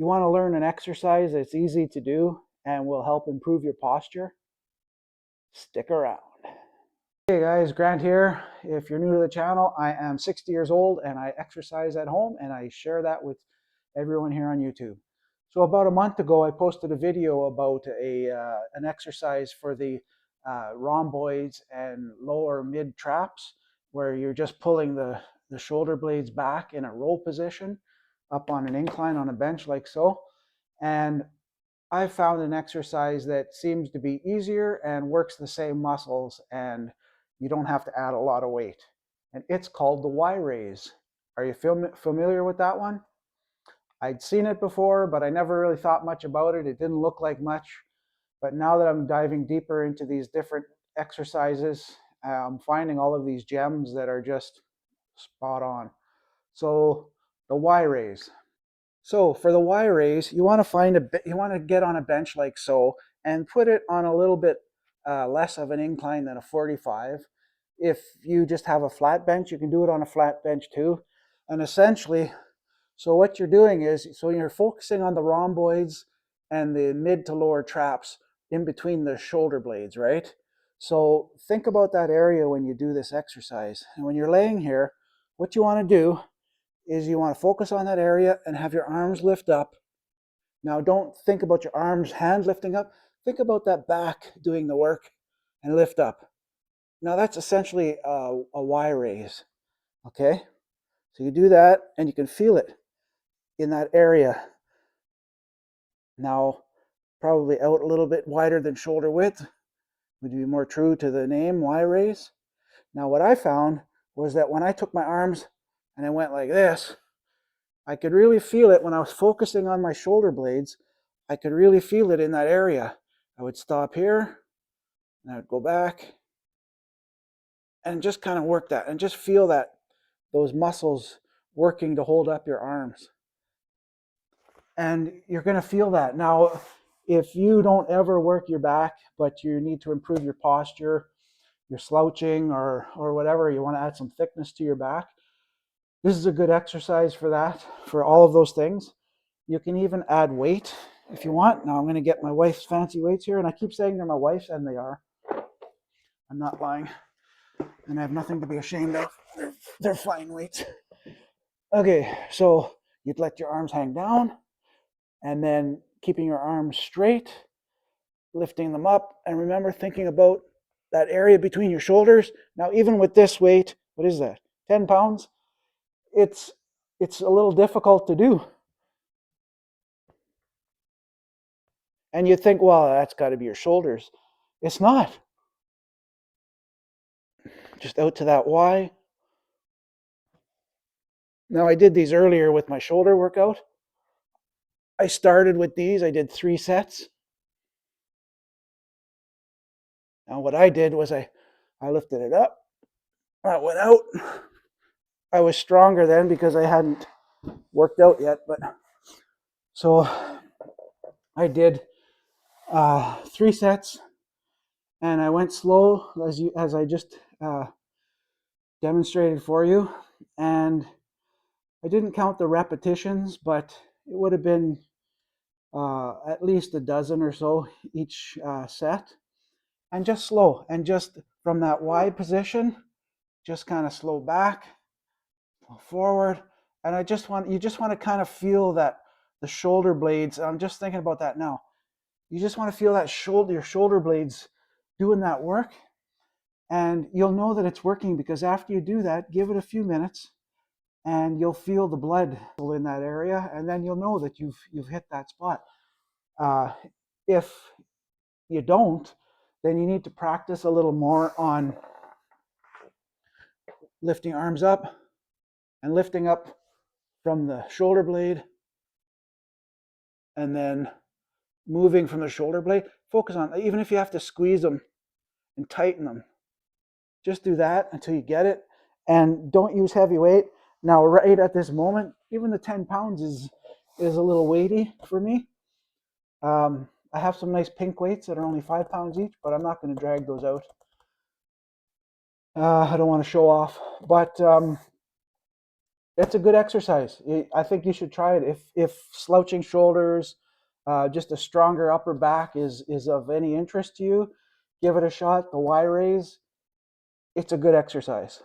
You want to learn an exercise that's easy to do and will help improve your posture? Stick around. Hey guys, Grant here. If you're new to the channel, I am 60 years old and I exercise at home, and I share that with everyone here on YouTube. So about a month ago, I posted a video about an exercise for the rhomboids and lower mid traps, where you're just pulling the shoulder blades back in a row position up on an incline on a bench like so. And I found an exercise that seems to be easier and works the same muscles, and you don't have to add a lot of weight. And it's called the Y raise. Are you familiar with that one? I'd seen it before, but I never really thought much about it. It didn't look like much. But now that I'm diving deeper into these different exercises, I'm finding all of these gems that are just spot on. So the Y raise. So for the Y raise, you want to get on a bench like so and put it on a little bit less of an incline than a 45. If you just have a flat bench, you can do it on a flat bench too. And essentially, so what you're doing is, so you're focusing on the rhomboids and the mid to lower traps in between the shoulder blades, right? So think about that area when you do this exercise. And when you're laying here, what you want to do is you want to focus on that area and have your arms lift up. Now don't think about your arms, hand lifting up. Think about that back doing the work and lift up. Now that's essentially a Y raise, okay? So you do that and you can feel it in that area. Now probably out a little bit wider than shoulder width would be more true to the name, Y raise. Now what I found was that when I took my arms and I went like this, I could really feel it when I was focusing on my shoulder blades. I could really feel it in that area. I would stop here and I would go back and just kind of work that and just feel that, those muscles working to hold up your arms. And you're going to feel that. Now, if you don't ever work your back, but you need to improve your posture, you're slouching or whatever, you want to add some thickness to your back, this is a good exercise for that, for all of those things. You can even add weight if you want. Now I'm going to get my wife's fancy weights here, and I keep saying they're my wife's, and they are. I'm not lying, and I have nothing to be ashamed of. They're fine weights. Okay, so you'd let your arms hang down, and then keeping your arms straight, lifting them up, and remember thinking about that area between your shoulders. Now even with this weight, what is that, 10 pounds? It's a little difficult to do. And you think, well, that's got to be your shoulders. It's not. Just out to that Y. Now I did these earlier with my shoulder workout. I started with these. I did 3 sets. Now what I did was I lifted it up. I went out. I was stronger then because I hadn't worked out yet, but so I did 3 sets, and I went slow as I just demonstrated for you, and I didn't count the repetitions, but it would have been at least a dozen or so each set, and just slow, and just from that Y position, just kind of slow back, forward, and you just want to kind of feel that the shoulder blades. I'm just thinking about that now. You just want to feel that your shoulder blades doing that work, and you'll know that it's working because after you do that, give it a few minutes, and you'll feel the blood in that area, and then you'll know that you've hit that spot. If you don't, then you need to practice a little more on lifting arms up and lifting up from the shoulder blade, and then moving from the shoulder blade. Focus on, even if you have to squeeze them and tighten them, just do that until you get it, and don't use heavy weight. Now right at this moment, even the 10 pounds is a little weighty for me. I have some nice pink weights that are only 5 pounds each, but I'm not going to drag those out. I don't want to show off, but It's a good exercise. I think you should try it. If slouching shoulders, just a stronger upper back is of any interest to you, give it a shot. The Y raise, it's a good exercise.